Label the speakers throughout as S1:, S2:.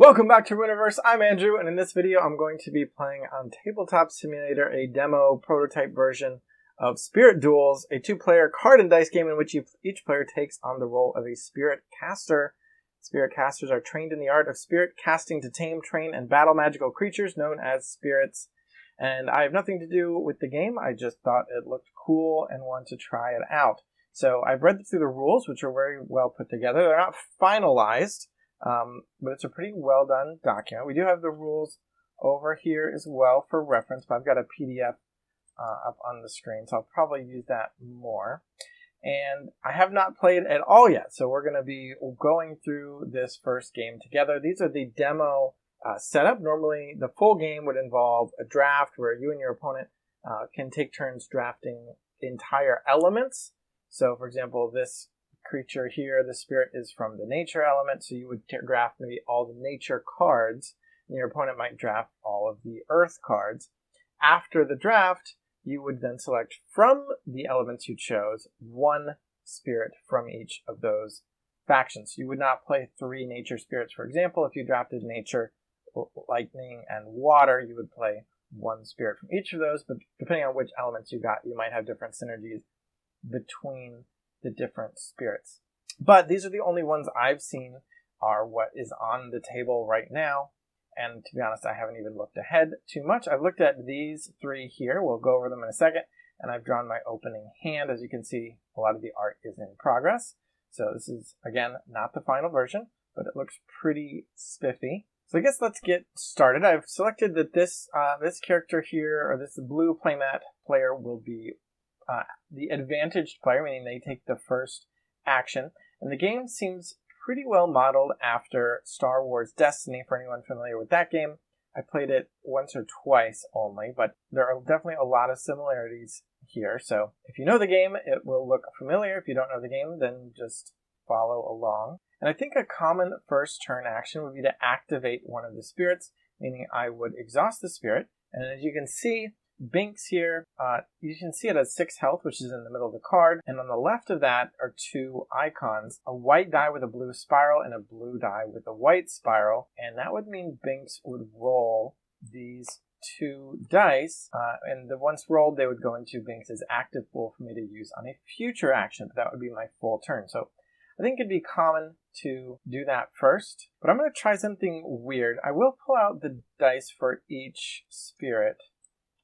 S1: Welcome back to Ruiniverse. I'm Andrew, and in this video I'm going to be playing on Tabletop Simulator, a demo prototype version of Spirit Duels, a two-player card and dice game in which each player takes on the role of a spirit caster. Spirit casters are trained in the art of spirit casting to tame, train, and battle magical creatures known as spirits. And I have nothing to do with the game. I just thought it looked cool and wanted to try it out. So I've read through the rules, which are very well put together. They're not finalized. But it's a pretty well done document. We do have the rules over here as well for reference, but I've got a PDF up on the screen, so I'll probably use that more. And I have not played at all yet, so we're going to be going through this first game together. These are the demo setup. Normally, the full game would involve a draft where you and your opponent can take turns drafting entire elements. So, for example, this creature here, the spirit is from the nature element, so you would draft maybe all the nature cards, and your opponent might draft all of the earth cards. After the draft, you would then select from the elements you chose one spirit from each of those factions. You would not play three nature spirits. For example, if you drafted nature, lightning, and water, you would play one spirit from each of those, but depending on which elements you got, you might have different synergies between the different spirits. But these are the only ones I've seen are what is on the table right now. And to be honest, I haven't even looked ahead too much. I've looked at these three here. We'll go over them in a second. And I've drawn my opening hand. As you can see, a lot of the art is in progress. So this is, again, not the final version, but it looks pretty spiffy. So I guess let's get started. I've selected that this character here, or this blue playmat player, will be the advantaged player, meaning they take the first action. And the game seems pretty well modeled after Star Wars Destiny, for anyone familiar with that game. I played it once or twice only, but there are definitely a lot of similarities here. So if you know the game, it will look familiar. If you don't know the game, then just follow along. And I think a common first turn action would be to activate one of the spirits, meaning I would exhaust the spirit. And as you can see, Binks here, you can see it has 6 health, which is in the middle of the card. And on the left of that are 2 icons, a white die with a blue spiral and a blue die with a white spiral. And that would mean Binks would roll these 2 dice. And once rolled, they would go into Binks' active pool for me to use on a future action. But that would be my full turn. So I think it'd be common to do that first. But I'm going to try something weird. I will pull out the dice for each spirit,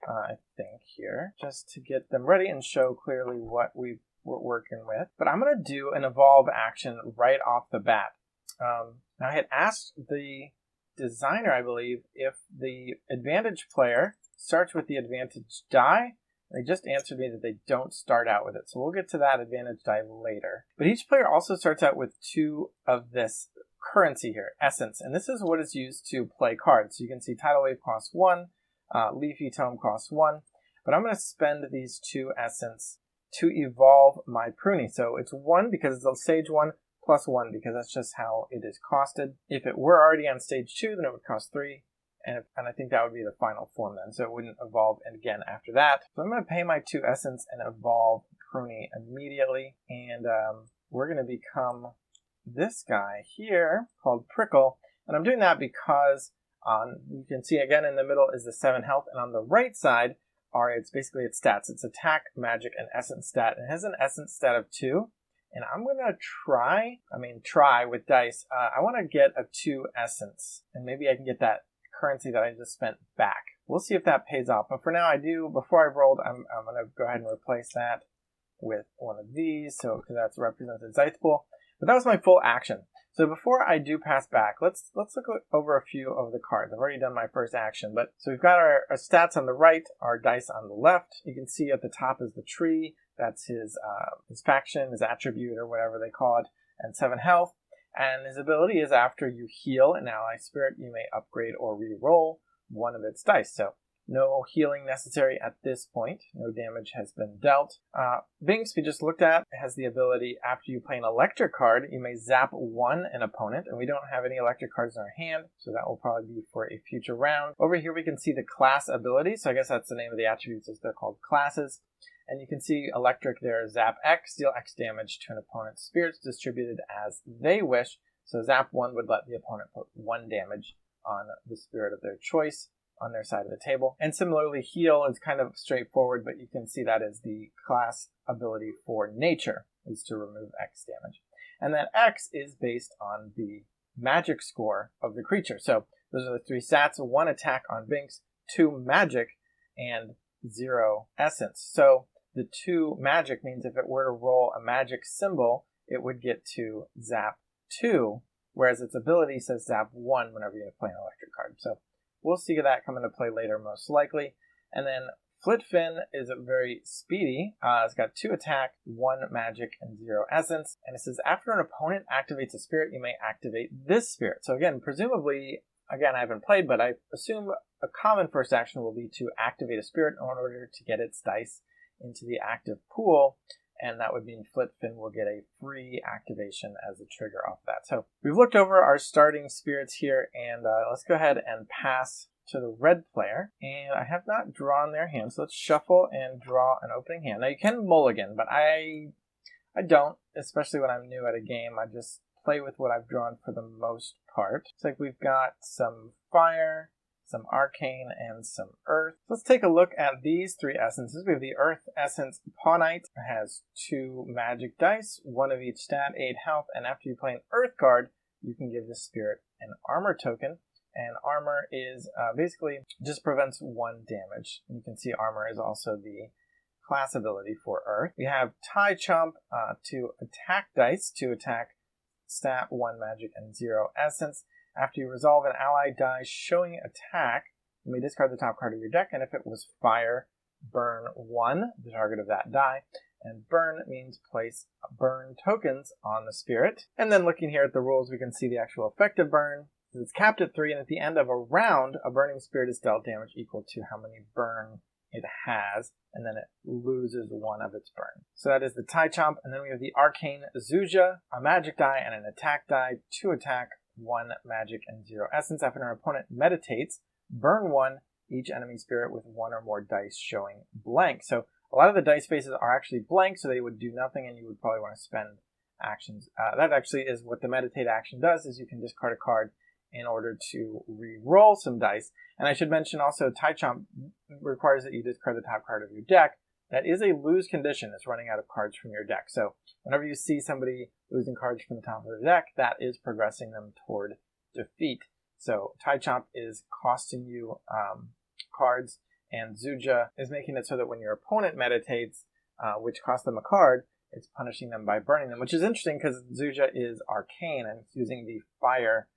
S1: I think, here, just to get them ready and show clearly what we're working with. But I'm going to do an evolve action right off the bat. Now, I had asked the designer, I believe, if the advantage player starts with the advantage die. They just answered me that they don't start out with it. So we'll get to that advantage die later. But each player also starts out with 2 of this currency here, essence. And this is what is used to play cards. So you can see Tidal Wave costs 1. Leafy Tome costs 1, but I'm going to spend these 2 essence to evolve my pruny. So it's 1 because it's a stage 1 plus 1 because that's just how it is costed. If it were already on stage 2, then it would cost 3, and I think that would be the final form then, so it wouldn't evolve again after that. So I'm going to pay my 2 essence and evolve pruny immediately, and we're going to become this guy here called Prickle, and I'm doing that because you can see again in the middle is the 7 health, and on the right side it's basically its stats. It's attack, magic, and essence stat. It has an essence stat of 2, and I'm going to try with dice. I want to get a 2 essence, and maybe I can get that currency that I just spent back. We'll see if that pays off. But for now, before I've rolled, I'm going to go ahead and replace that with one of these, so because that's represented Zeit's pool. But that was my full action. So before I do pass back, let's look over a few of the cards. I've already done my first action, but so we've got our stats on the right, our dice on the left. You can see at the top is the tree. That's his faction, his attribute, or whatever they call it, and 7 health. And his ability is after you heal an ally spirit, you may upgrade or re-roll one of its dice. So no healing necessary at this point. No damage has been dealt. Binks, we just looked at, has the ability, after you play an electric card, you may zap an opponent, and we don't have any electric cards in our hand, so that will probably be for a future round. Over here we can see the class abilities, so I guess that's the name of the attributes, as they're called classes. And you can see electric there, zap X, deal X damage to an opponent's spirits distributed as they wish. So zap 1 would let the opponent put 1 damage on the spirit of their choice on their side of the table. And similarly, heal is kind of straightforward, but you can see that as the class ability for nature, is to remove X damage. And then X is based on the magic score of the creature. So those are the 3 stats: 1 attack on Binks, 2 magic, and 0 essence. So the 2 magic means if it were to roll a magic symbol, it would get to zap 2, whereas its ability says zap 1 whenever you play an electric card. So we'll see that come into play later most likely. And then Flitfin is very speedy. It's got 2 attack, 1 magic, and 0 essence. And it says after an opponent activates a spirit, you may activate this spirit. So again, presumably, again, I haven't played, but I assume a common first action will be to activate a spirit in order to get its dice into the active pool. And that would mean Flitfin will get a free activation as a trigger off that. So we've looked over our starting spirits here, and let's go ahead and pass to the red player. And I have not drawn their hand, so let's shuffle and draw an opening hand. Now you can mulligan, but I don't, especially when I'm new at a game. I just play with what I've drawn for the most part. Looks like we've got some fire, some arcane, and some earth. Let's take a look at these 3 essences. We have the earth essence Pawnite. It has 2 magic dice, 1 of each stat, 8 health, and after you play an earth card, you can give the spirit an armor token. And armor is basically just prevents 1 damage. You can see armor is also the class ability for earth. We have tie chomp, 2 attack dice, 2 attack, stat, 1 magic, and 0 essence. After you resolve an ally die showing attack, you may discard the top card of your deck, and if it was fire, burn 1, the target of that die. And burn means place burn tokens on the spirit. And then looking here at the rules, we can see the actual effect of burn. It's capped at 3, and at the end of a round, a burning spirit is dealt damage equal to how many burn it has, and then it loses 1 of its burn. So that is the tie chomp, and then we have the arcane Zuja, a magic die and an attack die, 2 attack, 1 magic, and 0 essence. After an opponent meditates, burn 1 each enemy spirit with 1 or more dice showing blank. So a lot of the dice faces are actually blank, so they would do nothing, and you would probably want to spend actions. That actually is what the meditate action does, is you can discard a card in order to re-roll some dice. And I should mention also, tie chomp requires that you discard the top card of your deck. That is a lose condition. It's running out of cards from your deck. So whenever you see somebody losing cards from the top of the deck, that is progressing them toward defeat. So tie chomp is costing you cards, and Zuja is making it so that when your opponent meditates, which costs them a card, it's punishing them by burning them, which is interesting because Zuja is arcane and it's using the fire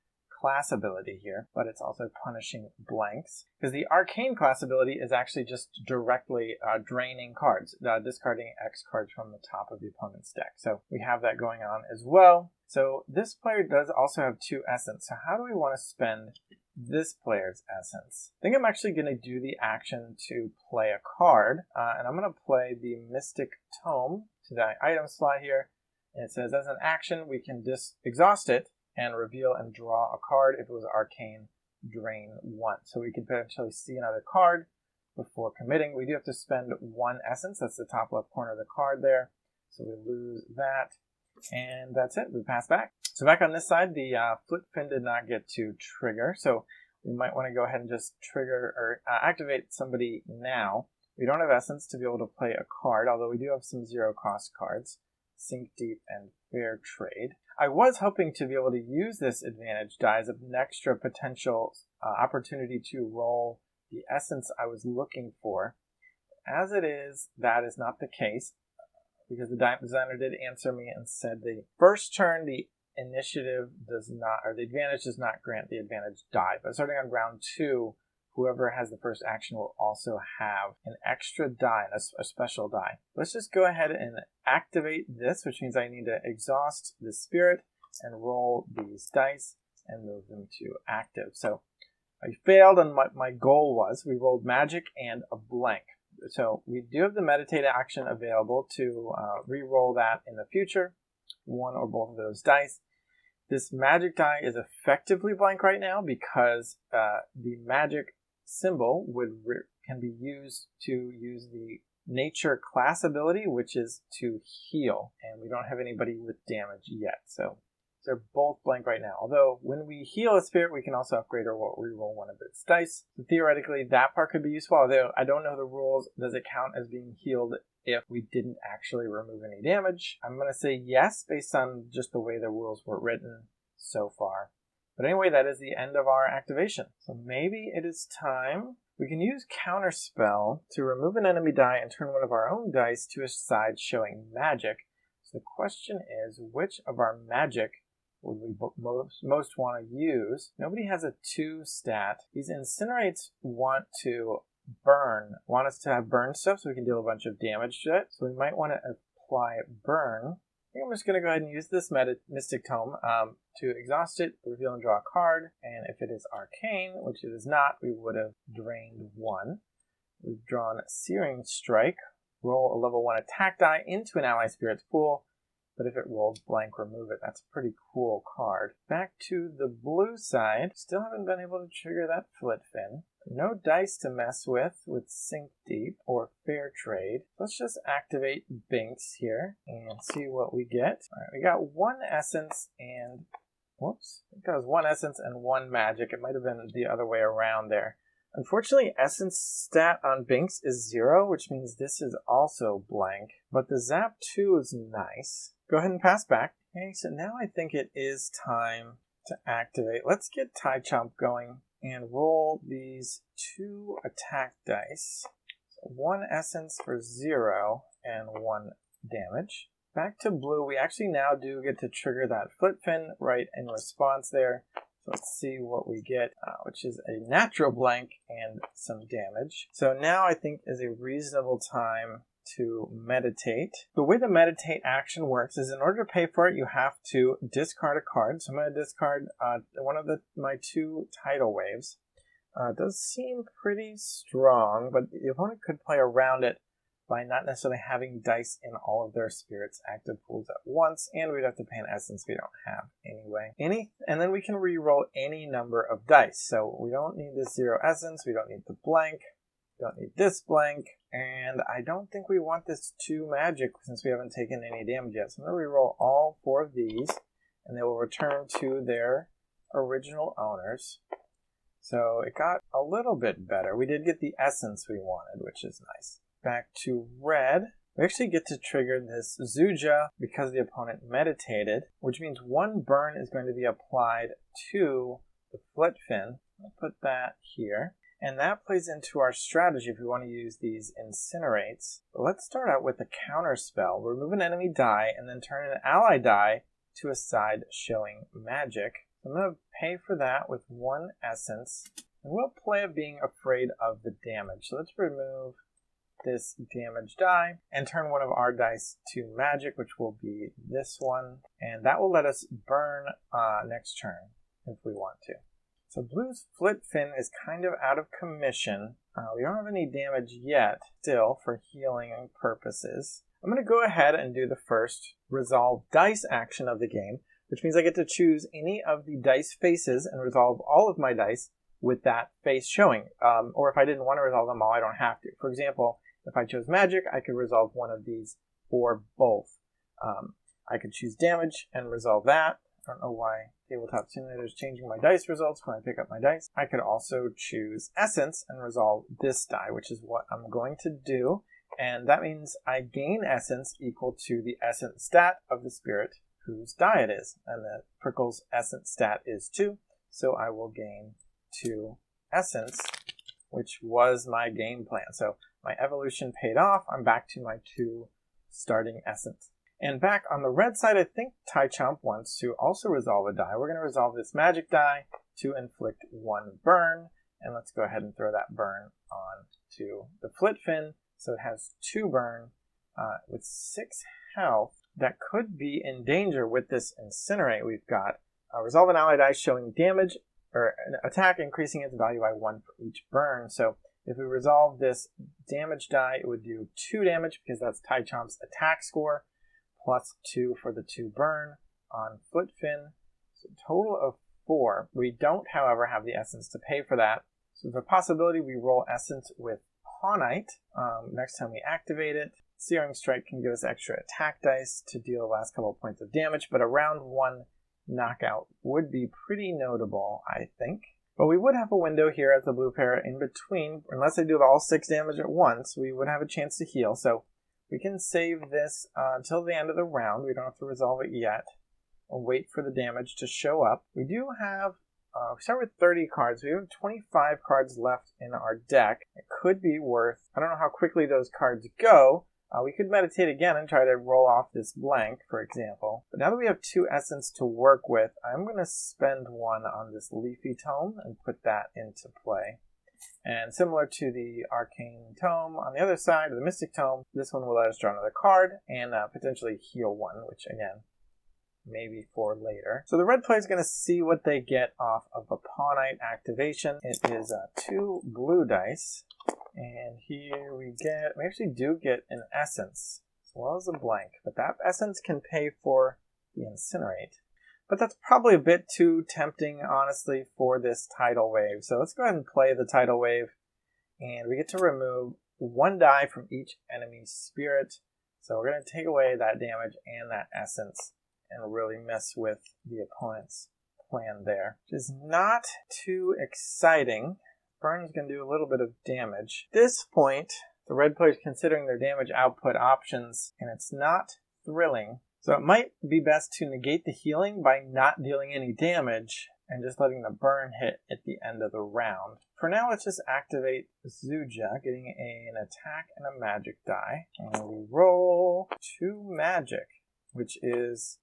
S1: class ability here, but it's also punishing blanks because the arcane class ability is actually just directly draining cards, discarding X cards from the top of the opponent's deck. So we have that going on as well. So this player does also have 2 essence. So how do we want to spend this player's essence? I think I'm actually going to do the action to play a card, and I'm going to play the Mystic Tome to the item slot here. And it says as an action we can exhaust it and reveal and draw a card. If it was arcane, drain 1. So we could potentially see another card before committing. We do have to spend 1 essence. That's the top left corner of the card there. So we lose that. And that's it. We pass back. So back on this side, the Flitfin did not get to trigger. So we might want to go ahead and just trigger or activate somebody now. We don't have essence to be able to play a card, although we do have some 0 cost cards. Sink Deep and Fair Trade. I was hoping to be able to use this advantage die as an extra potential opportunity to roll the essence I was looking for. As it is, that is not the case, because the designer did answer me and said the first turn the initiative does not, or the advantage does not grant the advantage die, but starting on round 2, whoever has the first action will also have an extra die, a special die. Let's just go ahead and activate this, which means I need to exhaust the spirit and roll these dice and move them to active. So I failed on what my goal was. We rolled magic and a blank. So we do have the meditate action available to re-roll that in the future, 1 or both of those dice. This magic die is effectively blank right now because the magic symbol can be used to use the nature class ability, which is to heal, and we don't have anybody with damage yet. So They're both blank right now. Although when we heal a spirit, we can also upgrade or reroll one of its dice. So theoretically, that part could be useful. Although I don't know the rules. Does it count as being healed if we didn't actually remove any damage? I'm going to say yes, based on just the way the rules were written so far. But anyway, that is the end of our activation. So maybe it is time. We can use Counterspell to remove an enemy die and turn one of our own dice to a side showing magic. So the question is, which of our magic would we most want to use? Nobody has a 2 stat. These incinerates want us to have burn stuff so we can deal a bunch of damage to it. So we might want to apply burn. I think I'm just going to go ahead and use this Mystic Tome to exhaust it, reveal and draw a card. And if it is arcane, which it is not, we would have drained 1. We've drawn Searing Strike. Roll a level 1 attack die into an ally spirit's pool. But if it rolls blank, remove it. That's a pretty cool card. Back to the blue side. Still haven't been able to trigger that Flitfin. No dice to mess with Sink Deep or Fair Trade. Let's just activate Binks here and see what we get. All right, we got 1 essence and... Whoops. I think that was 1 essence and 1 magic. It might have been the other way around there. Unfortunately, essence stat on Binks is 0, which means this is also blank. But the Zap 2 is nice. Go ahead and pass back. Okay, so now I think it is time to activate. Let's get Tai Chomp going and roll these 2 attack dice. So 1 essence for 0 and 1 damage. Back to blue, we actually now do get to trigger that Flitfin right in response there. So let's see what we get, which is a natural blank and some damage. So now I think is a reasonable time to meditate. The way the meditate action works is in order to pay for it, you have to discard a card. So I'm going to discard one of my 2 tidal waves. It does seem pretty strong, but the opponent could play around it by not necessarily having dice in all of their spirits active pools at once, and we'd have to pay an essence we don't have anyway. And then we can re-roll any number of dice. So we don't need this 0 essence, we don't need the blank, we don't need this blank, and I don't think we want this 2 magic since we haven't taken any damage yet. So I'm going to re-roll all 4 of these, and they will return to their original owners. So it got a little bit better. We did get the essence we wanted, which is nice. Back to red. We actually get to trigger this Zuja because the opponent meditated, which means 1 burn is going to be applied to the Flitfin. I'll put that here. And that plays into our strategy if we want to use these incinerates. But let's start out with a counter spell. Remove an enemy die and then turn an ally die to a side showing magic. So I'm going to pay for that with 1 essence. And we'll play of being afraid of the damage. So let's remove this damage die and turn one of our dice to magic, which will be this one, and that will let us burn next turn if we want to. So blue's Flitfin is kind of out of commission. We don't have any damage yet still for healing purposes. I'm going to go ahead and do the first resolve dice action of the game, which means I get to choose any of the dice faces and resolve all of my dice with that face showing. Or if I didn't want to resolve them all, I don't have to. For example, if I chose magic, I could resolve one of these or both. I could choose damage and resolve that. I don't know why Tabletop Simulator is changing my dice results when I pick up my dice. I could also choose essence and resolve this die, which is what I'm going to do. And that means I gain essence equal to the essence stat of the spirit whose die it is. And the Prickle's essence stat is 2, so I will gain 2 essence, which was my game plan. So my evolution paid off. I'm back to my 2 starting essence. And back on the red side, I think Tai Chomp wants to also resolve a die. We're going to resolve this magic die to inflict 1 burn. And let's go ahead and throw that burn on to the Flitfin. So it has 2 burn with 6 health. That could be in danger with this Incinerate we've got. Resolve an ally die showing damage or an attack increasing its value by 1 for each burn. So if we resolve this damage die, it would do 2 damage because that's Tai Chomp's attack score, plus 2 for the 2 burn on Flitfin. So total of 4. We don't, however, have the essence to pay for that. So there's a possibility we roll essence with Pawnite next time we activate it. Searing Strike can give us extra attack dice to deal the last couple of points of damage, but around 1 knockout would be pretty notable, I think. But we would have a window here as the blue player in between. Unless they do all 6 damage at once, we would have a chance to heal. So we can save this until the end of the round. We don't have to resolve it yet. We'll wait for the damage to show up. We do have, we start with 30 cards. We have 25 cards left in our deck. It could be worth, I don't know how quickly those cards go. We could meditate again and try to roll off this blank, for example. But now that we have 2 essence to work with, I'm going to spend 1 on this Leafy Tome and put that into play. And similar to the Arcane Tome on the other side, or the Mystic Tome, this one will let us draw another card and potentially heal 1, which again, maybe for later. So the red player is going to see what they get off of a Pawnite activation. It is 2 blue dice. And here we actually do get an essence, as well as a blank. But that essence can pay for the incinerate. But that's probably a bit too tempting, honestly, for this tidal wave. So let's go ahead and play the tidal wave. And we get to remove 1 die from each enemy's spirit. So we're going to take away that damage and that essence and really mess with the opponent's plan there, which is not too exciting. Burn's going to do a little bit of damage. At this point, the red player is considering their damage output options, and it's not thrilling. So it might be best to negate the healing by not dealing any damage and just letting the burn hit at the end of the round. For now, let's just activate Zuja, getting an attack and a magic die. And we roll 2 magic, which is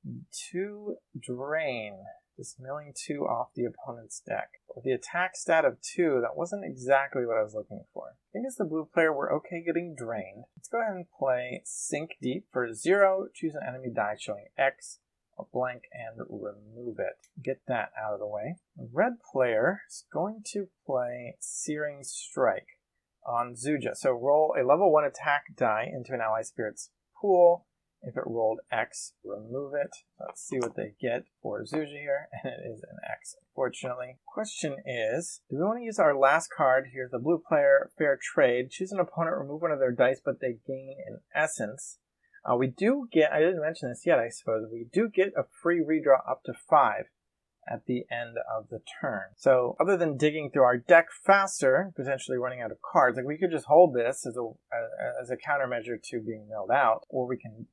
S1: 2 drain. Just milling 2 off the opponent's deck. With the attack stat of 2, that wasn't exactly what I was looking for. I think as the blue player, we're okay getting drained. Let's go ahead and play Sink Deep for 0. Choose an enemy die showing X or blank and remove it. Get that out of the way. The red player is going to play Searing Strike on Zuja. So roll a level 1 attack die into an ally spirit's pool. If it rolled X, remove it. Let's see what they get for Zuja here, and it is an X, unfortunately. Question is, do we want to use our last card? Here's the blue player, Fair Trade. Choose an opponent, remove 1 of their dice, but they gain an essence. We do get, I didn't mention this yet, I suppose, we do get a free redraw up to 5 at the end of the turn. So other than digging through our deck faster, potentially running out of cards, like we could just hold this as a countermeasure to being milled out, or we can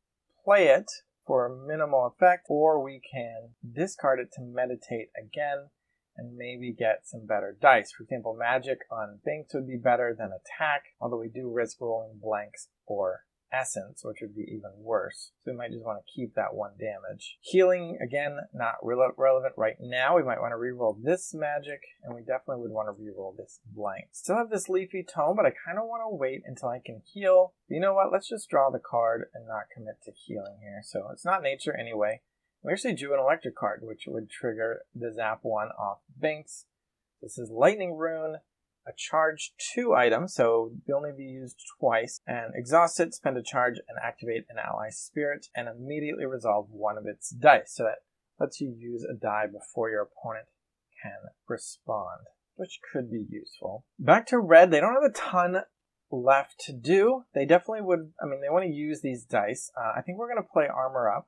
S1: play it for a minimal effect, or we can discard it to meditate again and maybe get some better dice. For example, magic on Binks would be better than attack, although we do risk rolling blanks or essence, which would be even worse. So we might just want to keep that 1 damage. Healing, again, not relevant right now. We might want to reroll this magic, and we definitely would want to reroll this blank. Still have this Leafy Tome, but I kind of want to wait until I can heal. But you know what? Let's just draw the card and not commit to healing here. So it's not nature anyway. We actually drew an electric card, which would trigger the Zap 1 off Binks. This is Lightning Rune. A charge 2 item, so they'll only be used twice, and exhaust it, spend a charge, and activate an ally spirit, and immediately resolve 1 of its dice. So that lets you use a die before your opponent can respond, which could be useful. Back to red, they don't have a ton left to do. They definitely would, they want to use these dice. I think we're going to play Armor Up.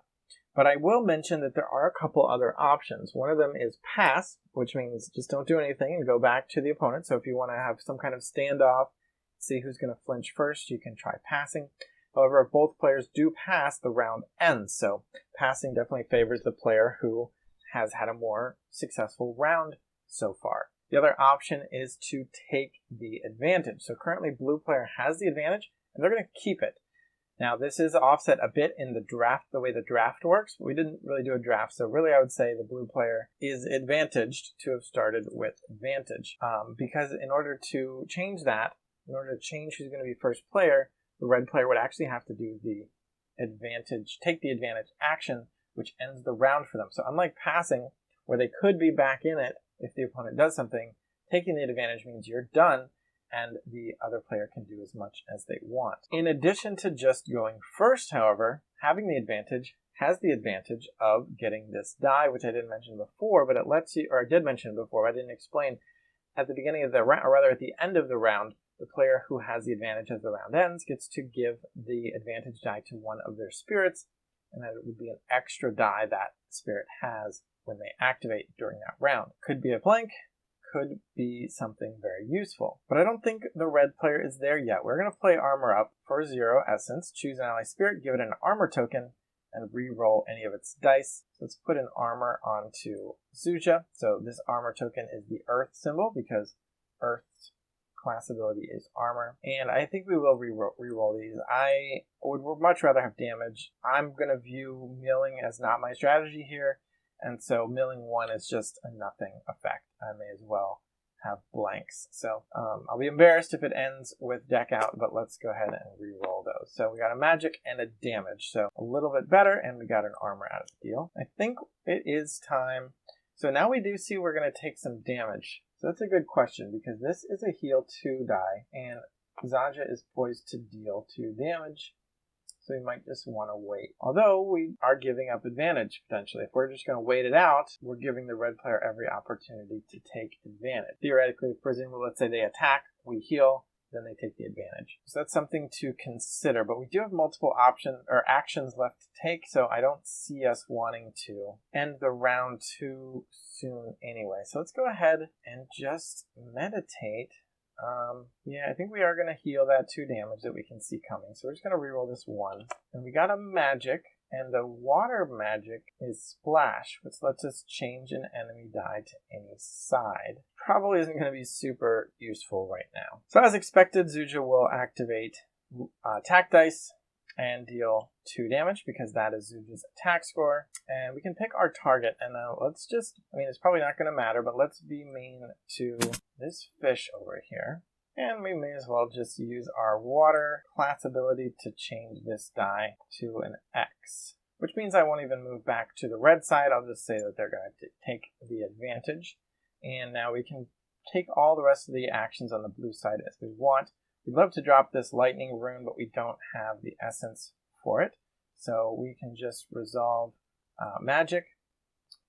S1: But I will mention that there are a couple other options. One of them is pass, which means just don't do anything and go back to the opponent. So if you want to have some kind of standoff, see who's going to flinch first, you can try passing. However, if both players do pass, the round ends. So passing definitely favors the player who has had a more successful round so far. The other option is to take the advantage. So currently blue player has the advantage, and they're going to keep it. Now, this is offset a bit in the draft, the way the draft works, but we didn't really do a draft, so really I would say the blue player is advantaged to have started with advantage. Because in order to change that, in order to change who's going to be first player, the red player would actually have to do the advantage, take the advantage action, which ends the round for them. So unlike passing, where they could be back in it if the opponent does something, taking the advantage means you're done, and the other player can do as much as they want. In addition to just going first, however, having the advantage has the advantage of getting this die, which I didn't mention before, but it lets you, or I did mention before, but I didn't explain. At the beginning of the round, or rather at the end of the round, the player who has the advantage as the round ends gets to give the advantage die to 1 of their spirits, and that it would be an extra die that spirit has when they activate during that round. Could be a blank, could be something very useful. But I don't think the red player is there yet. We're going to play Armor Up for 0 essence, choose an ally spirit, give it an armor token, and re-roll any of its dice. So let's put an armor onto Zuja. So this armor token is the Earth symbol because Earth's class ability is armor. And I think we will re-roll these. I would much rather have damage. I'm going to view milling as not my strategy here. And so milling 1 is just a nothing effect. I may as well have blanks. So I'll be embarrassed if it ends with deck out, but let's go ahead and re-roll those. So we got a magic and a damage. So a little bit better, and we got an armor out of the deal. I think it is time. So now we do see we're going to take some damage. So that's a good question because this is a heal 2 die, and Zaja is poised to deal 2 damage. So we might just want to wait. Although we are giving up advantage, potentially. If we're just going to wait it out, we're giving the red player every opportunity to take advantage. Theoretically, presumably, let's say they attack, we heal, then they take the advantage. So that's something to consider. But we do have multiple options or actions left to take, so I don't see us wanting to end the round too soon anyway. So let's go ahead and just meditate. Yeah, I think we are going to heal that 2 damage that we can see coming. So we're just going to reroll this 1. And we got a magic, and the water magic is Splash, which lets us change an enemy die to any side. Probably isn't going to be super useful right now. So as expected, Zuja will activate attack dice and deal 2 damage because that is Zuja's attack score. And we can pick our target, and let's just, I mean, it's probably not going to matter, but let's be mean to this fish over here. And we may as well just use our water class ability to change this die to an X, which means I won't even move back to the red side. I'll just say that they're going to take the advantage. And now we can take all the rest of the actions on the blue side as we want. We'd love to drop this lightning rune, but we don't have the essence for it. So we can just resolve magic.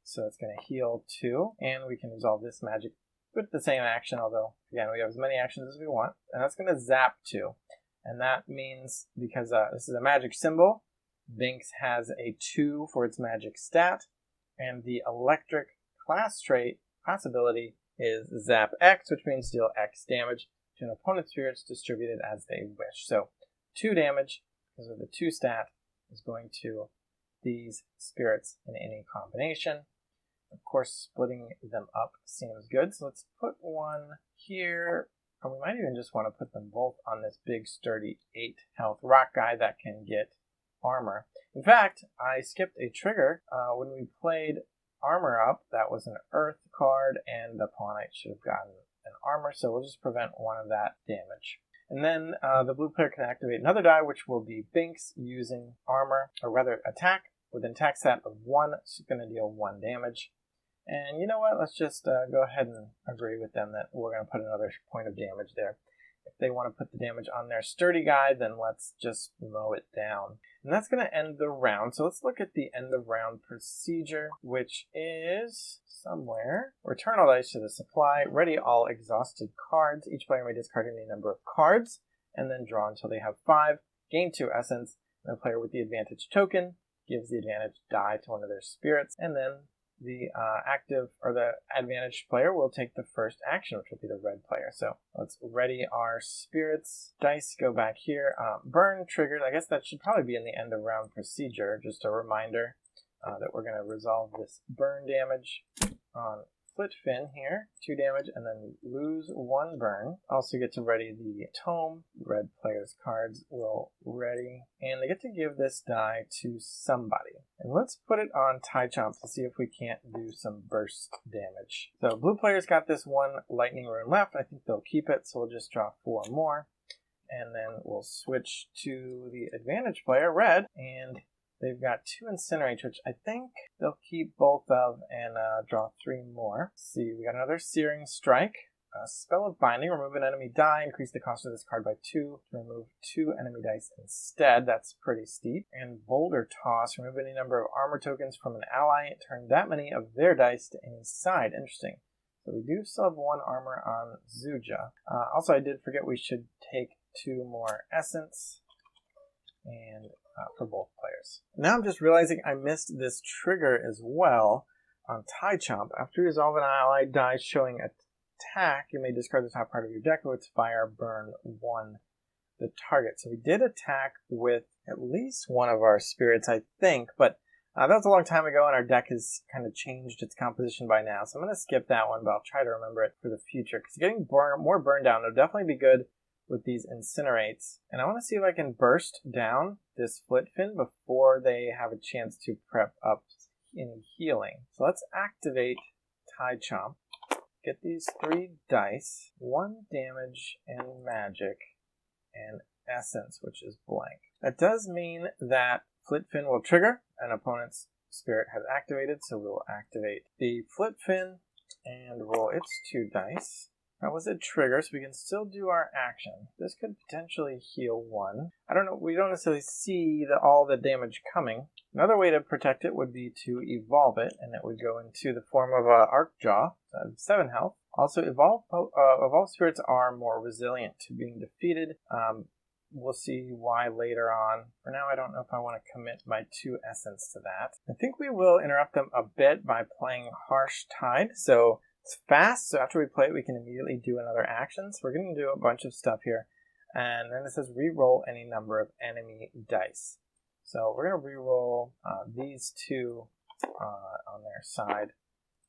S1: So it's going to heal 2. And we can resolve this magic with the same action, although, again, we have as many actions as we want. And that's going to zap 2. And that means, because this is a magic symbol, Binks has a 2 for its magic stat. And the electric class ability is Zap X, which means deal X damage to an opponent's spirits distributed as they wish. So 2 damage, because of the 2 stat, is going to these spirits in any combination. Of course, splitting them up seems good. So let's put 1 here. Or we might even just want to put them both on this big, sturdy 8 health rock guy that can get armor. In fact, I skipped a trigger when we played Armor Up. That was an Earth card, and the Pawnite should have gotten an armor, so we'll just prevent 1 of that damage. And then the blue player can activate another die, which will be Binks using armor, or rather attack, with an attack stat of 1, so it's going to deal 1 damage. And you know what, let's just go ahead and agree with them that we're going to put another point of damage there. If they want to put the damage on their sturdy guy, then let's just mow it down. And that's going to end the round. So let's look at the end of round procedure, which is somewhere. Return all dice to the supply. Ready all exhausted cards. Each player may discard any number of cards and then draw until they have 5. Gain 2 essence. And the player with the advantage token gives the advantage die to one of their spirits. And then the active or the advantaged player will take the first action, which will be the red player. So let's ready our spirits. Dice go back here. Burn triggered. I guess that should probably be in the end of round procedure. Just a reminder that we're going to resolve this burn damage on Flitfin here. 2 damage, and then lose 1 burn. Also get to ready the tome. Red player's cards will ready, and they get to give this die to somebody. And let's put it on Taichomp to see if we can't do some burst damage. So blue player's got this 1 lightning rune left. I think they'll keep it, so we'll just draw 4 more. And then we'll switch to the advantage player, red, and they've got 2 Incinerate, which I think they'll keep both of and draw 3 more. Let's see, we got another Searing Strike. Spell of Binding, remove an enemy die, increase the cost of this card by 2 to remove 2 enemy dice instead. That's pretty steep. And Boulder Toss, remove any number of armor tokens from an ally, turn that many of their dice to any side. Interesting. So we do still have 1 armor on Zuja. Also, I did forget we should take 2 more Essence. And for both players. Now I'm just realizing I missed this trigger as well. on Tie Chomp, after you resolve an allied die showing attack, you may discard the top part of your deck with fire, burn 1 the target. So we did attack with at least one of our spirits, I think, but that was a long time ago, and our deck has kind of changed its composition by now. So I'm going to skip that one, but I'll try to remember it for the future, because getting more burn down will definitely be good with these incinerates. And I want to see if I can burst down this Flitfin before they have a chance to prep up any healing. So let's activate Tie Chomp. Get these 3 dice, 1 damage and magic, and essence, which is blank. That does mean that Flitfin will trigger. An opponent's spirit has activated, so we will activate the Flitfin and roll its 2 dice. That was a trigger, so we can still do our action. This could potentially heal 1. I don't know, we don't necessarily see all the damage coming. Another way to protect it would be to evolve it, and it would go into the form of Arcjaw, 7 health. Also, evolved spirits are more resilient to being defeated. We'll see why later on. For now, I don't know if I want to commit my 2 essence to that. I think we will interrupt them a bit by playing Harsh Tide. So it's fast, so after we play it, we can immediately do another action. So we're going to do a bunch of stuff here. And then it says re-roll any number of enemy dice. So we're going to re-roll these 2 on their side.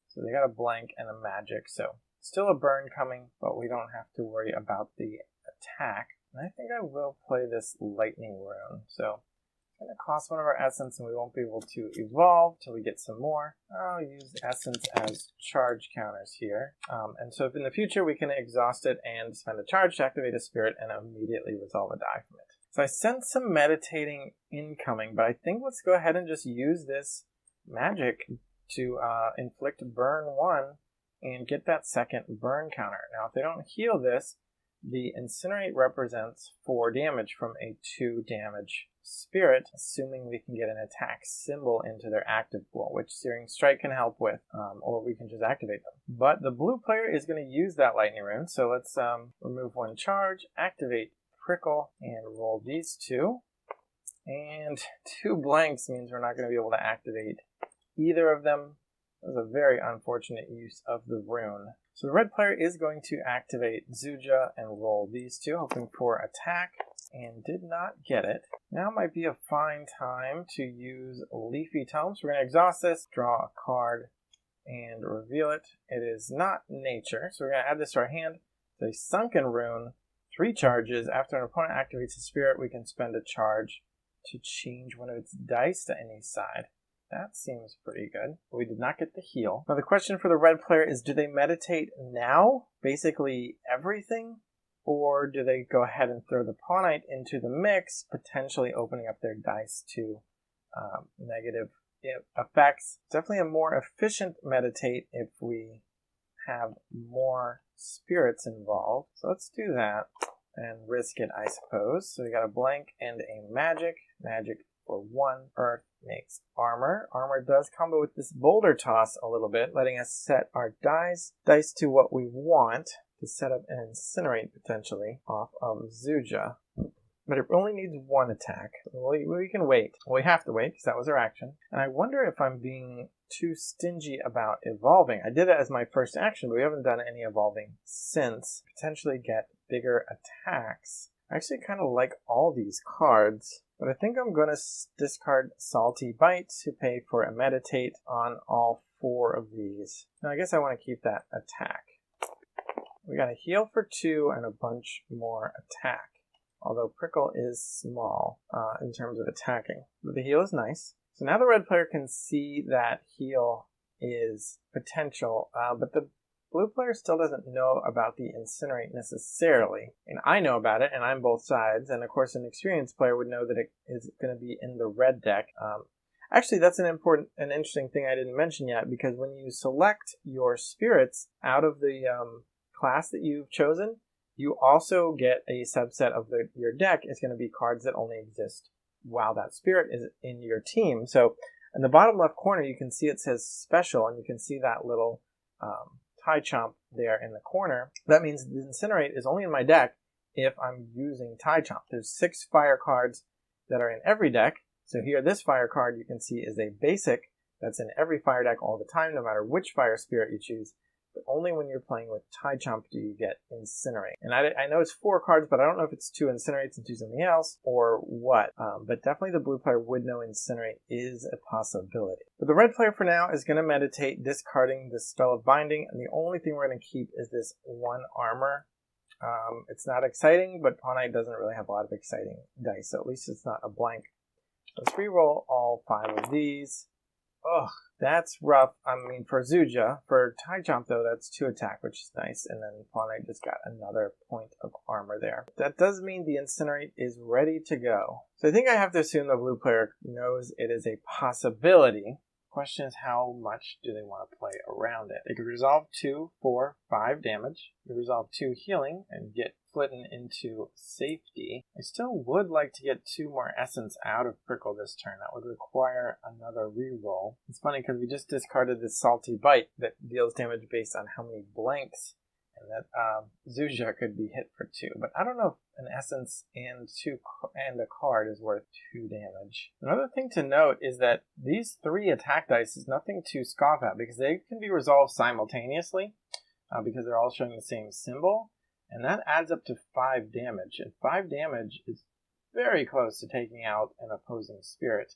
S1: So they got a blank and a magic. So still a burn coming, but we don't have to worry about the attack. And I think I will play this lightning rune. So it's going to cost 1 of our essence, and we won't be able to evolve till we get some more. I'll use essence as charge counters here. And so if in the future we can exhaust it and spend a charge to activate a spirit and immediately resolve a die from it. So I sense some meditating incoming, but I think let's go ahead and just use this magic to inflict burn 1 and get that second burn counter. Now if they don't heal this, the incinerate represents 4 damage from a 2 damage spirit, assuming we can get an attack symbol into their active pool, which Searing Strike can help with, or we can just activate them. But the blue player is going to use that lightning rune, so let's remove 1 charge, activate Prickle, and roll these 2. And 2 blanks means we're not going to be able to activate either of them. That was a very unfortunate use of the rune. So the red player is going to activate Zuja and roll these 2, hoping for attack, and did not get it. Now might be a fine time to use Leafy Tomes. We're going to exhaust this, draw a card, and reveal it. It is not nature, so we're going to add this to our hand. It's a sunken rune, 3 charges. After an opponent activates a spirit, we can spend a charge to change one of its dice to any side. That seems pretty good. We did not get the heal. Now the question for the red player is, do they meditate now? Basically everything? Or do they go ahead and throw the pawnite into the mix, potentially opening up their dice to negative effects? Definitely a more efficient meditate if we have more spirits involved. So let's do that and risk it, I suppose. So we got a blank and a magic. Magic for 1. Earth makes armor. Armor does combo with this boulder toss a little bit, letting us set our dice to what we want to set up an incinerate potentially off of Zuja. But it only needs 1 attack. We can wait. Well, we have to wait because that was our action. And I wonder if I'm being too stingy about evolving. I did it as my first action, but we haven't done any evolving since. Potentially get bigger attacks. I actually kind of like all these cards, but I think I'm going to discard Salty Bite to pay for a meditate on all 4 of these. Now I guess I want to keep that attack. We got a heal for 2 and a bunch more attack. Although Prickle is small in terms of attacking. But the heal is nice. So now the red player can see that heal is potential, but the blue player still doesn't know about the incinerate necessarily. And I know about it, and I'm both sides. And of course, an experienced player would know that it is going to be in the red deck. Actually, that's an interesting thing I didn't mention yet, because when you select your spirits out of the class that you've chosen, you also get a subset of your deck. It's going to be cards that only exist while that spirit is in your team. So in the bottom left corner, you can see it says special, and you can see that little Tie Chomp there in the corner. That means the incinerate is only in my deck if I'm using Tie Chomp. There's 6 fire cards that are in every deck. So here, this fire card you can see is a basic that's in every fire deck all the time, no matter which fire spirit you choose. But only when you're playing with Taichomp do you get Incinerate. And I know it's 4 cards, but I don't know if it's 2 Incinerates and 2 something else, or what. But definitely the blue player would know Incinerate is a possibility. But the red player for now is going to meditate, discarding the Spell of Binding, and the only thing we're going to keep is this 1 armor. It's not exciting, but Pawn Knight doesn't really have a lot of exciting dice, so at least it's not a blank. Let's re-roll all 5 of these. Ugh, that's rough. I mean, for Zuja. For Taichomp, though, that's 2 attack, which is nice. And then Pawn Knight just got another point of armor there. That does mean the Incinerate is ready to go. So I think I have to assume the blue player knows it is a possibility. Question is, how much do they want to play around it? They could resolve 2, 4, 5 damage. They could resolve 2 healing and get Flitten into safety. I still would like to get 2 more essence out of Prickle this turn. That would require another reroll. It's funny because we just discarded this Salty Bite that deals damage based on how many blanks, and that Zuja could be hit for 2. But I don't know if an essence and a card is worth 2 damage. Another thing to note is that these 3 attack dice is nothing to scoff at because they can be resolved simultaneously because they're all showing the same symbol. And that adds up to 5 damage. And 5 damage is very close to taking out an opposing spirit.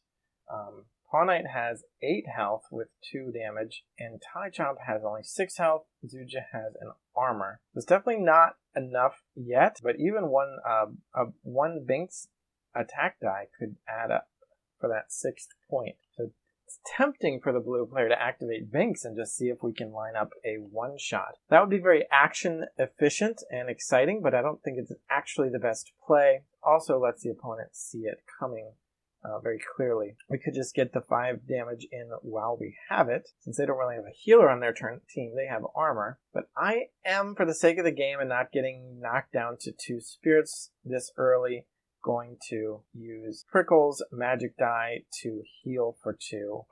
S1: Pawn Knight has 8 health with 2 damage, and Taichomp has only 6 health. Zuja has an armor. It's definitely not enough yet, but even one Binks attack die could add up for that 6th point. So it's tempting for the blue player to activate Binks and just see if we can line up a one-shot. That would be very action efficient and exciting, but I don't think it's actually the best play. Also lets the opponent see it coming very clearly. We could just get the 5 damage in while we have it. Since they don't really have a healer on their team, they have armor. But I am, for the sake of the game and not getting knocked down to 2 spirits this early, going to use Prickle's magic die to heal for 2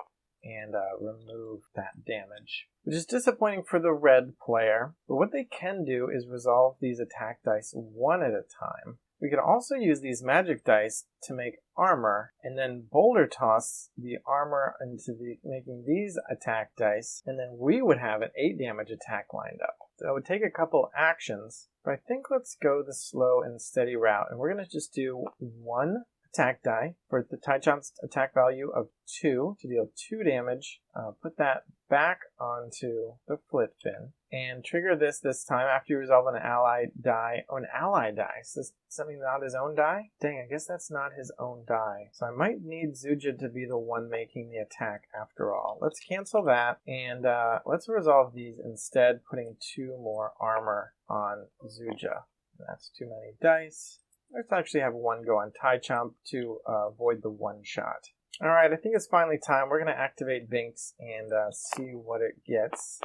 S1: and remove that damage, which is disappointing for the red player. But what they can do is resolve these attack dice 1 at a time. We could also use these magic dice to make armor and then boulder toss the armor into making these attack dice, and then we would have an 8 damage attack lined up. So it would take a couple actions, but I think let's go the slow and steady route, and we're going to just do 1 attack die for the Taichomp's attack value of 2 to deal 2 damage. Put that back onto the Flitfin and trigger this time after you resolve an allied die. Oh, an ally die. So this is something not his own die? Dang, I guess that's not his own die. So I might need Zuja to be the one making the attack after all. Let's cancel that and let's resolve these instead, putting 2 more armor on Zuja. That's too many dice. Let's actually have 1 go on Taichomp to avoid the one-shot. Alright, I think it's finally time. We're going to activate Binks and see what it gets.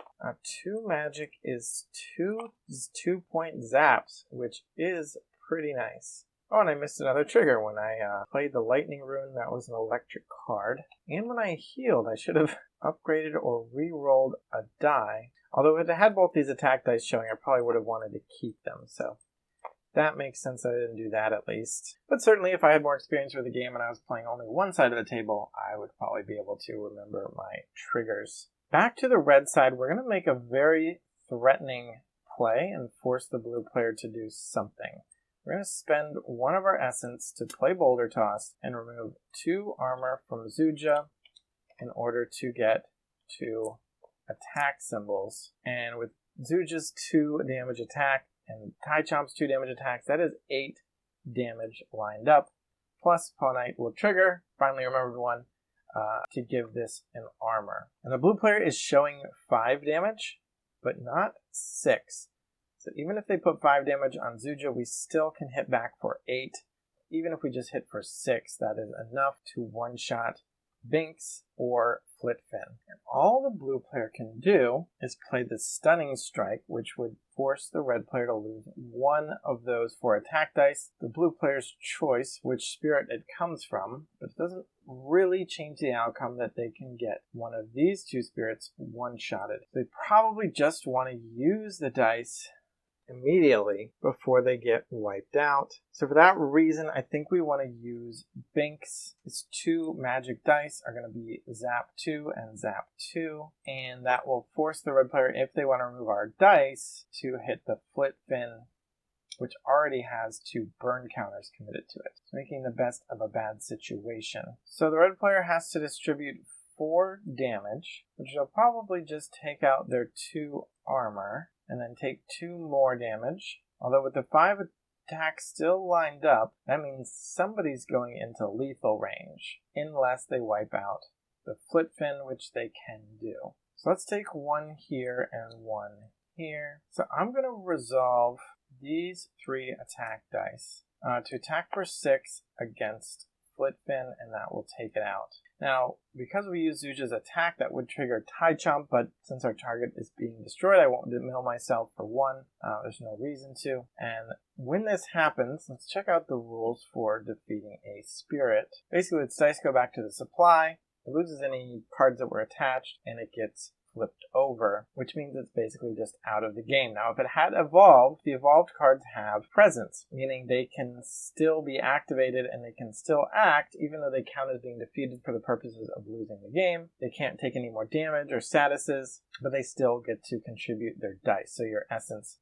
S1: 2 magic is 2-point zaps, which is pretty nice. Oh, and I missed another trigger when I played the Lightning Rune. That was an electric card. And when I healed, I should have upgraded or re-rolled a die. Although if it had both these attack dice showing, I probably would have wanted to keep them, so that makes sense that I didn't do that at least. But certainly if I had more experience with the game and I was playing only one side of the table, I would probably be able to remember my triggers. Back to the red side, we're going to make a very threatening play and force the blue player to do something. We're going to spend 1 of our essence to play Boulder Toss and remove 2 armor from Zuja in order to get 2 attack symbols. And with Zuja's 2 damage attack, and Taichomp's 2 damage attacks, that is 8 damage lined up. Plus, Pawn Knight will trigger, finally remembered one, to give this an armor. And the blue player is showing 5 damage, but not 6. So even if they put 5 damage on Zuja, we still can hit back for 8. Even if we just hit for 6, that is enough to one-shot Binks or Flitfin. And all the blue player can do is play the Stunning Strike, which would force the red player to lose 1 of those 4 attack dice. The blue player's choice, which spirit it comes from, but it doesn't really change the outcome that they can get one of these 2 spirits one-shotted. They probably just want to use the dice immediately before they get wiped out. So for that reason, I think we want to use Binks. Its 2 magic dice are going to be Zap 2 and Zap 2, and that will force the red player, if they want to remove our dice, to hit the Flit Fin, which already has 2 burn counters committed to it, making the best of a bad situation. So the red player has to distribute 4 damage, which will probably just take out their 2 armor, and then take 2 more damage. Although with the 5 attacks still lined up, that means somebody's going into lethal range, unless they wipe out the Flit Fin, which they can do. So let's take 1 here and 1 here. So I'm going to resolve these 3 attack dice to attack for 6 against Flit Fin, and that will take it out. Now, because we use Zuja's attack, that would trigger Tie Chomp, but since our target is being destroyed, I won't mill myself for 1. There's no reason to. And when this happens, let's check out the rules for defeating a spirit. Basically, its dice go back to the supply, it loses any cards that were attached, and it gets flipped over, which means it's basically just out of the game. Now, if it had evolved, the evolved cards have presence, meaning they can still be activated and they can still act, even though they count as being defeated for the purposes of losing the game. They can't take any more damage or statuses, but they still get to contribute their dice. So your essence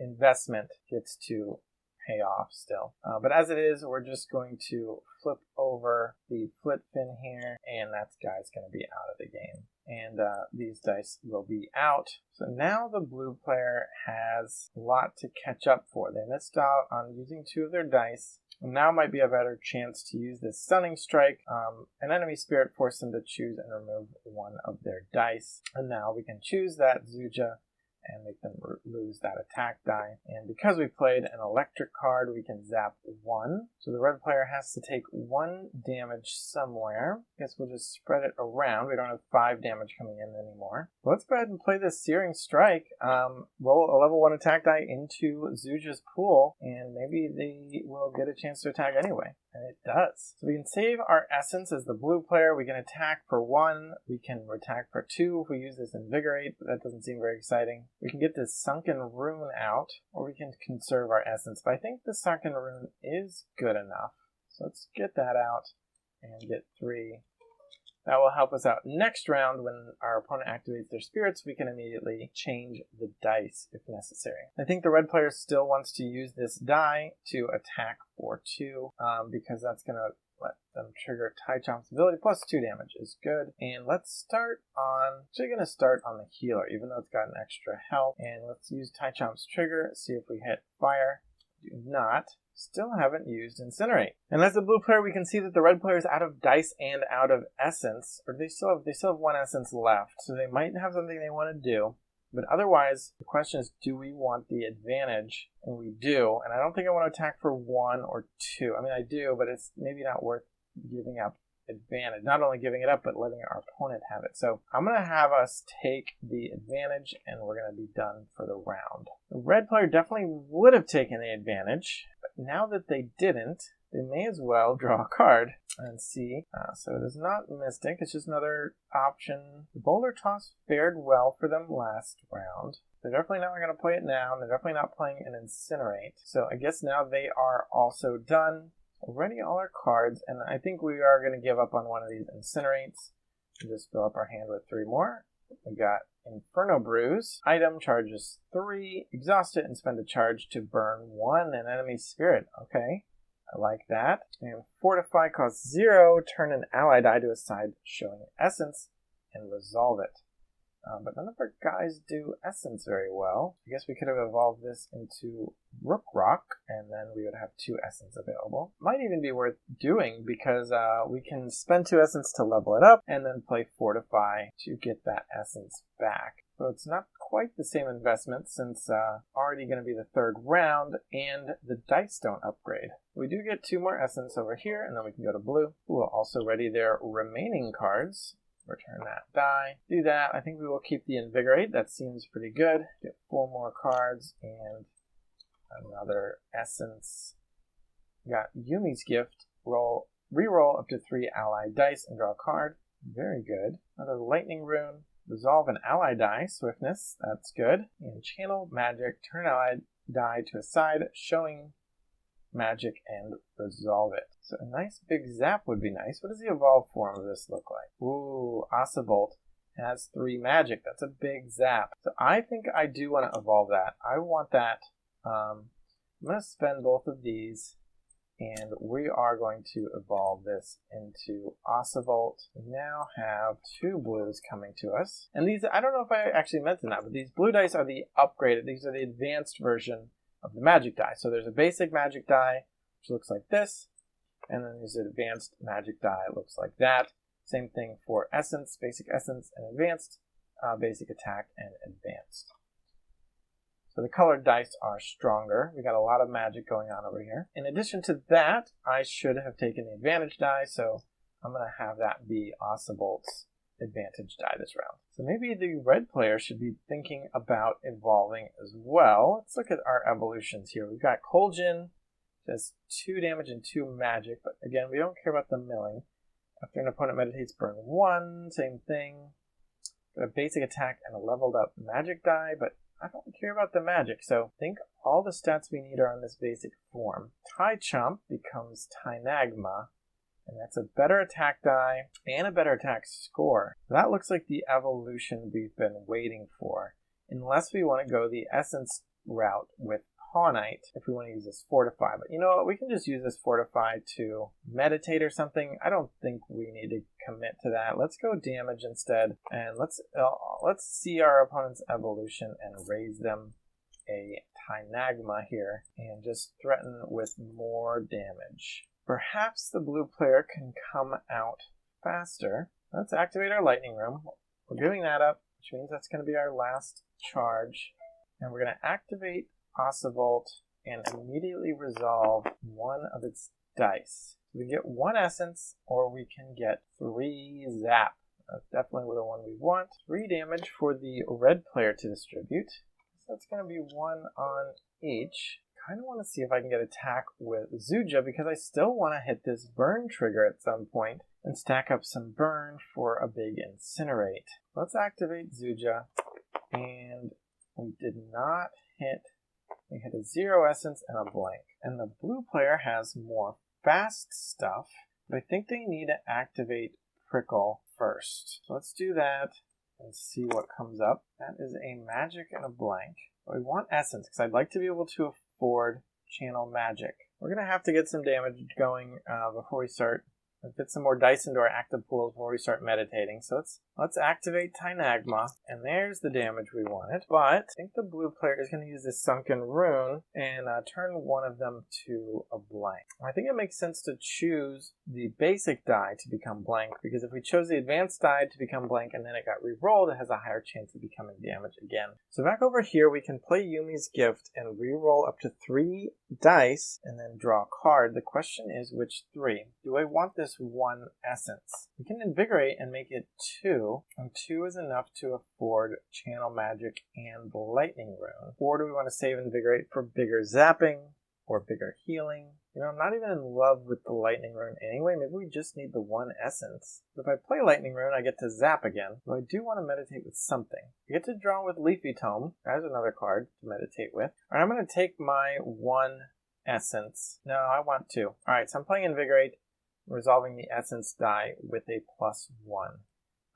S1: investment gets to pay off still. But as it is, we're just going to flip over the Flit Fin here, and that guy's going to be out of the game. And these dice will be out. So now the blue player has a lot to catch up for. They missed out on using 2 of their dice. And now might be a better chance to use this Stunning Strike. An enemy spirit forced them to choose and remove 1 of their dice. And now we can choose that Zuja and make them lose that attack die. And because we played an electric card, we can zap 1. So the red player has to take 1 damage somewhere. Guess we'll just spread it around. We don't have 5 damage coming in anymore. Let's go ahead and play this Searing Strike. Roll a level 1 attack die into Zuja's pool, and maybe they will get a chance to attack anyway. And it does. So we can save our essence as the blue player. We can attack for 1. We can attack for 2 if we use this Invigorate, but that doesn't seem very exciting. We can get this Sunken Rune out, or we can conserve our essence. But I think the Sunken Rune is good enough. So let's get that out and get 3. That will help us out next round. When our opponent activates their spirits, we can immediately change the dice if necessary. I think the red player still wants to use this die to attack for 2, because that's going to let them trigger Tie Chomp's ability, plus 2 damage is good. And let's start on, actually going to start on the healer, even though it's got an extra health. And let's use Tie Chomp's trigger, see if we hit fire. Do not. Still haven't used Incinerate. And as the blue player, we can see that the red player is out of dice and out of essence, or they still have 1 essence left, so they might have something they want to do. But otherwise, the question is, do we want the advantage? And we do. And I don't think I want to attack for 1 or 2. I mean, I do, but it's maybe not worth giving up advantage. Not only giving it up, but letting our opponent have it. So I'm going to have us take the advantage, and we're going to be done for the round. The red player definitely would have taken the advantage, but now that they didn't, they may as well draw a card and see. So it is not Mystic, it's just another option. The Boulder Toss fared well for them last round. They're definitely not going to play it now, and they're definitely not playing an Incinerate. So I guess now they are also done. Already all our cards, and I think we are going to give up on one of these Incinerates and just fill up our hand with 3 more. We got Inferno Bruise. Item charges 3. Exhaust it and spend a charge to burn 1 an enemy spirit. Okay, I like that. And Fortify costs 0. Turn an ally die to a side showing essence and resolve it. But none of our guys do essence very well. I guess we could have evolved this into Rook Rock, and then we would have 2 essence available. Might even be worth doing, because we can spend 2 essence to level it up, and then play Fortify to get that essence back. So it's not quite the same investment, since already going to be the 3rd round, and the dice don't upgrade. We do get 2 more essence over here, and then we can go to blue, who will also ready their remaining cards. Return that die. Do that. I think we will keep the Invigorate. That seems pretty good. Get 4 more cards and another essence. Got Yumi's Gift. Reroll up to 3 ally dice and draw a card. Very good. Another Lightning Rune. Resolve an ally die. Swiftness. That's good. And Channel Magic. Turn ally die to a side, showing magic and resolve it. So a nice big zap would be nice. What does the evolved form of this look like? Ooh, Oscibolt has 3 magic. That's a big zap. So I think I do want to evolve that. I want that. I'm going to spend both of these, and we are going to evolve this into Oscibolt. We now have 2 blues coming to us. And these, I don't know if I actually mentioned that, but these blue dice are the upgraded. These are the advanced version of the magic die. So there's a basic magic die, which looks like this. And then there's an advanced magic die, it looks like that. Same thing for essence, basic essence, and advanced, basic attack, and advanced. So the colored dice are stronger. We got a lot of magic going on over here. In addition to that, I should have taken the advantage die, so I'm going to have that be Oscibolt's advantage die this round. So maybe the red player should be thinking about evolving as well. Let's look at our evolutions here. We've got Kol'jin, does 2 damage and 2 magic, but again, we don't care about the milling. After an opponent meditates, burn 1, same thing. Got a basic attack and a leveled up magic die, but I don't care about the magic, so I think all the stats we need are on this basic form. Chomp becomes Tynagma, and that's a better attack die and a better attack score. That looks like the evolution we've been waiting for, unless we want to go the essence route with Pawnite if we want to use this Fortify. But you know what, we can just use this Fortify to meditate or something. I don't think we need to commit to that. Let's go damage instead, and let's see our opponent's evolution and raise them a Tynagma here and just threaten with more damage. Perhaps the blue player can come out faster. Let's activate our lightning room. We're giving that up, which means that's going to be our last charge, and we're going to activate Oscibolt and immediately resolve one of its dice. We can get 1 essence, or we can get 3 zap. That's definitely the one we want. 3 damage for the red player to distribute. So that's going to be 1 on each. Kind of want to see if I can get attack with Zuja, because I still want to hit this burn trigger at some point and stack up some burn for a big incinerate. Let's activate Zuja, and we did not hit. We hit a 0 essence and a blank. And the blue player has more fast stuff, but I think they need to activate Prickle first. So let's do that and see what comes up. That is a magic and a blank. But we want essence, because I'd like to be able to afford channel magic. We're going to have to get some damage going before we start. Fit some more dice into our active pools before we start meditating. So let's activate Tynagma, and there's the damage we wanted. But I think the blue player is going to use this Sunken Rune and turn one of them to a blank. I think it makes sense to choose the basic die to become blank, because if we chose the advanced die to become blank and then it got re-rolled, it has a higher chance of becoming damage again. So back over here, we can play Yumi's Gift and re-roll up to 3 dice and then draw a card. The question is, which 3? Do I want this 1 essence? We can invigorate and make it 2, and 2 is enough to afford channel magic and the lightning rune. Or do we want to save invigorate for bigger zapping or bigger healing? You know, I'm not even in love with the lightning rune anyway. Maybe we just need the 1 essence. If I play lightning rune, I get to zap again. But I do want to meditate with something. I get to draw with Leafy Tome. There's another card to meditate with. Alright, I'm going to take my 1 essence. No, I want 2. Alright, so I'm playing invigorate, resolving the essence die with a +1.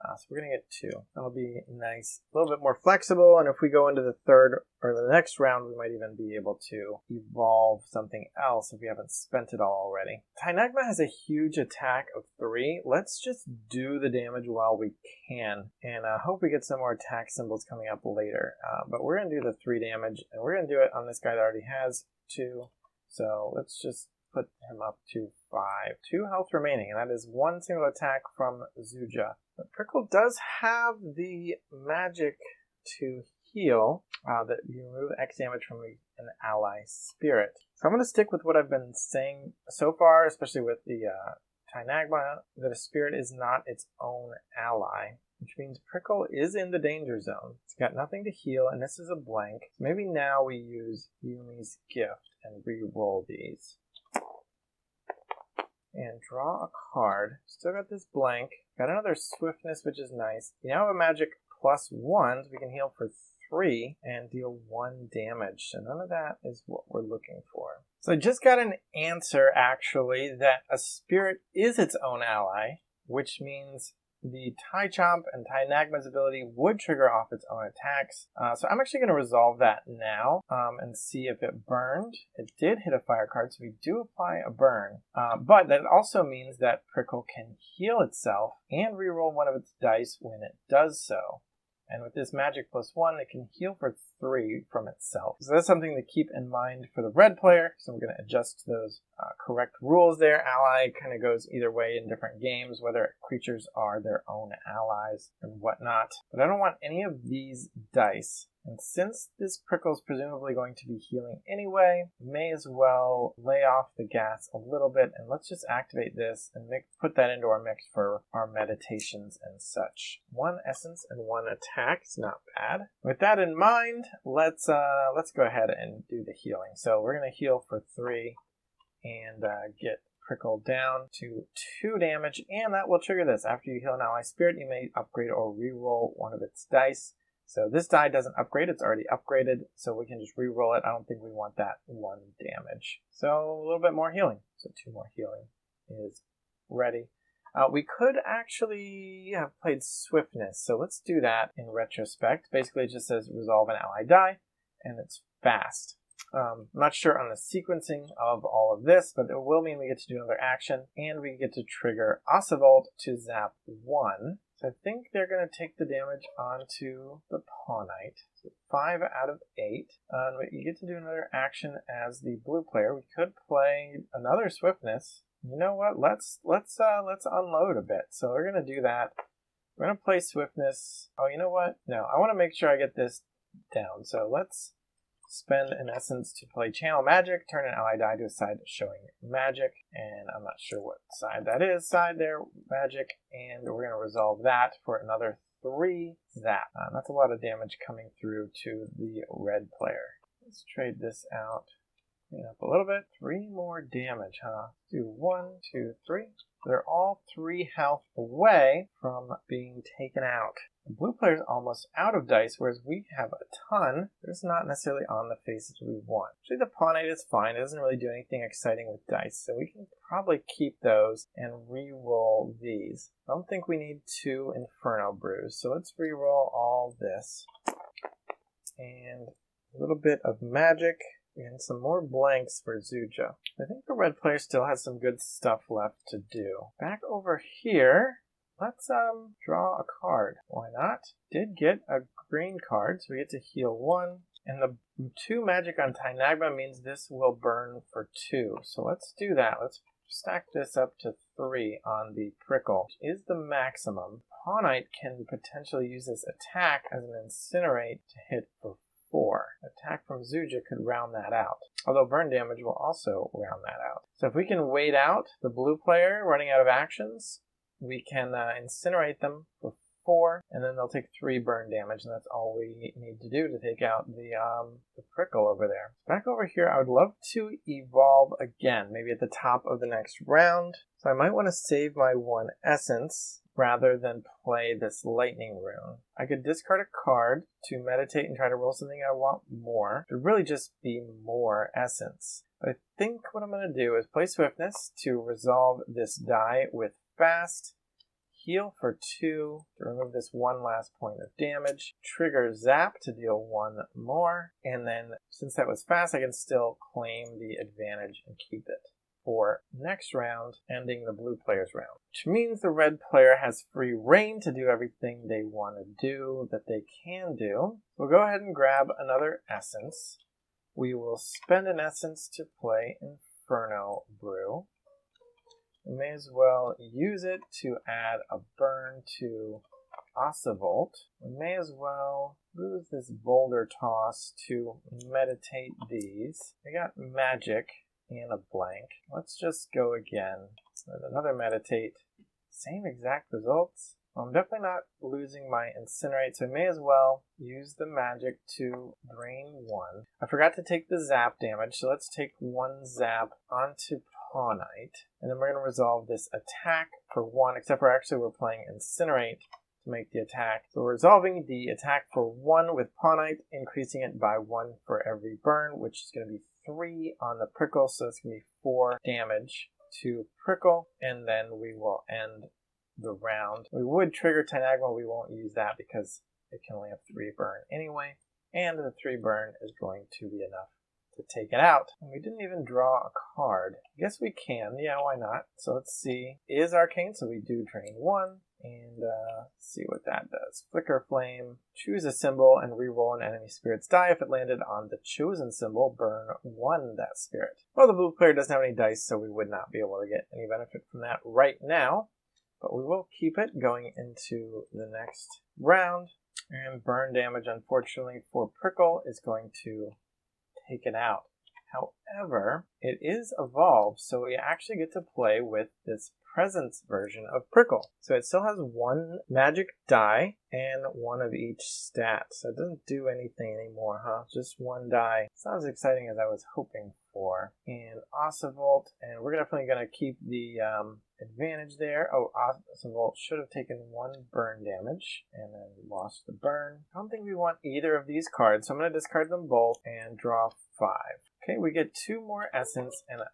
S1: So we're going to get 2. That'll be nice. A little bit more flexible, and if we go into the third or the next round, we might even be able to evolve something else if we haven't spent it all already. Tynagma has a huge attack of 3. Let's just do the damage while we can, and hope we get some more attack symbols coming up later. But we're going to do the 3 damage, and we're going to do it on this guy that already has 2. So let's just put him up to 5. 2 health remaining, and that is 1 single attack from Zuja. But Prickle does have the magic to heal, that you remove X damage from an ally spirit. So I'm going to stick with what I've been saying so far, especially with the Tynagma, that a spirit is not its own ally, which means Prickle is in the danger zone. It's got nothing to heal, and this is a blank. So maybe now we use Yumi's Gift and re-roll these. And draw a card. Still got this blank. Got another swiftness, which is nice. You now have a magic +1, so we can heal for 3 and deal 1 damage. So none of that is what we're looking for. So I just got an answer, actually, that a spirit is its own ally, which means the tie chomp and tie nagma's ability would trigger off its own attacks. So I'm actually going to resolve that now and see if it burned. It did hit a fire card, so we do apply a burn. But that also means that Prickle can heal itself and reroll one of its dice when it does so. And with this magic +1, it can heal for 3 from itself. So that's something to keep in mind for the red player. So we're going to adjust those correct rules there. Ally kind of goes either way in different games, whether creatures are their own allies and whatnot. But I don't want any of these dice. And since this Prickle is presumably going to be healing anyway, may as well lay off the gas a little bit, and let's just activate this and put that into our mix for our meditations and such. 1 essence and 1 attack is not bad. With that in mind, let's go ahead and do the healing. So we're going to heal for 3 and get Prickle down to 2 damage, and that will trigger this. After you heal an ally spirit, you may upgrade or reroll one of its dice. So this die doesn't upgrade, it's already upgraded, so we can just re-roll it. I don't think we want that 1 damage. So a little bit more healing. So 2 more healing is ready. We could actually have played Swiftness, so let's do that in retrospect. Basically it just says resolve an ally die, and it's fast. I'm not sure on the sequencing of all of this, but it will mean we get to do another action, and we get to trigger Oswald to zap 1. So I think they're going to take the damage onto the Paw Knight. So 5 out of 8. You get to do another action as the blue player. We could play another Swiftness. You know what? Let's unload a bit. So we're going to do that. We're going to play Swiftness. Oh, you know what? No, I want to make sure I get this down. So let's spend an essence to play Channel Magic, turn an ally die to a side showing magic, and I'm not sure what side that is. Side there, magic, and we're going to resolve that for another 3 zap. That's a lot of damage coming through to the red player. Let's trade this out, clean up a little bit. 3 more damage, huh? Do 1, 2, 3. They're all 3 health away from being taken out. The blue player's almost out of dice, whereas we have a ton. They're just not necessarily on the faces we want. Actually, the Paw Knight is fine. It doesn't really do anything exciting with dice, so we can probably keep those and re-roll these. I don't think we need 2 Inferno Brews, so let's re-roll all this. And a little bit of magic. And some more blanks for Zuja. I think the red player still has some good stuff left to do. Back over here, let's draw a card. Why not? Did get a green card, so we get to heal 1. And the 2 magic on Tainagma means this will burn for 2. So let's do that. Let's stack this up to 3 on the Prickle, which is the maximum. Paw Knight can potentially use this attack as an Incinerate to hit for 4. Attack from Zuja could round that out. Although burn damage will also round that out. So if we can wait out the blue player running out of actions, we can incinerate them for 4, and then they'll take 3 burn damage, and that's all we need to do to take out the Prickle over there. Back over here, I would love to evolve again, maybe at the top of the next round. So I might want to save my 1 essence rather than play this lightning rune. I could discard a card to meditate and try to roll something I want more. It would really just be more essence. But I think what I'm going to do is play Swiftness to resolve this die with Fast, heal for 2 to remove this 1 last point of damage, trigger Zap to deal 1 more, and then since that was fast, I can still claim the advantage and keep it for next round, ending the blue player's round. Which means the red player has free reign to do everything they want to do that they can do. We'll go ahead and grab another essence. We will spend an essence to play Inferno Brew. We may as well use it to add a burn to Oswald. We may as well use this Boulder Toss to meditate these. I got magic and a blank. Let's just go again with another meditate. Same exact results. I'm definitely not losing my incinerate, so I may as well use the magic to drain 1. I forgot to take the zap damage, so let's take 1 zap onto Paw Knight. And then we're going to resolve this attack for 1, except for actually we're playing incinerate to make the attack. So we're resolving the attack for 1 with Pawnite, increasing it by 1 for every burn, which is going to be 3 on the prickle, so it's going to be 4 damage to prickle, and then we will end the round. We would trigger Tynagma, we won't use that because it can only have 3 burn anyway, and the 3 burn is going to be enough to take it out. And we didn't even draw a card. I guess we can, yeah, why not? So let's see, it is arcane, so we do drain 1, and see what that does. Flicker Flame, choose a symbol and re-roll an enemy spirit's die. If it landed on the chosen symbol, burn 1 that spirit. Well, the blue player doesn't have any dice, so we would not be able to get any benefit from that right now, but we will keep it going into the next round. And burn damage, unfortunately, for prickle is going to take it out. However, it is evolved, so we actually get to play with this presence version of prickle. So it still has 1 magic die and 1 of each stat. So it doesn't do anything anymore, huh? Just 1 die. It's not as exciting as I was hoping for. And Ossivolt, and we're definitely going to keep the advantage there. Oh, Ossivolt should have taken 1 burn damage and then lost the burn. I don't think we want either of these cards, so I'm going to discard them both and draw 5. Okay, we get 2 more essence, and I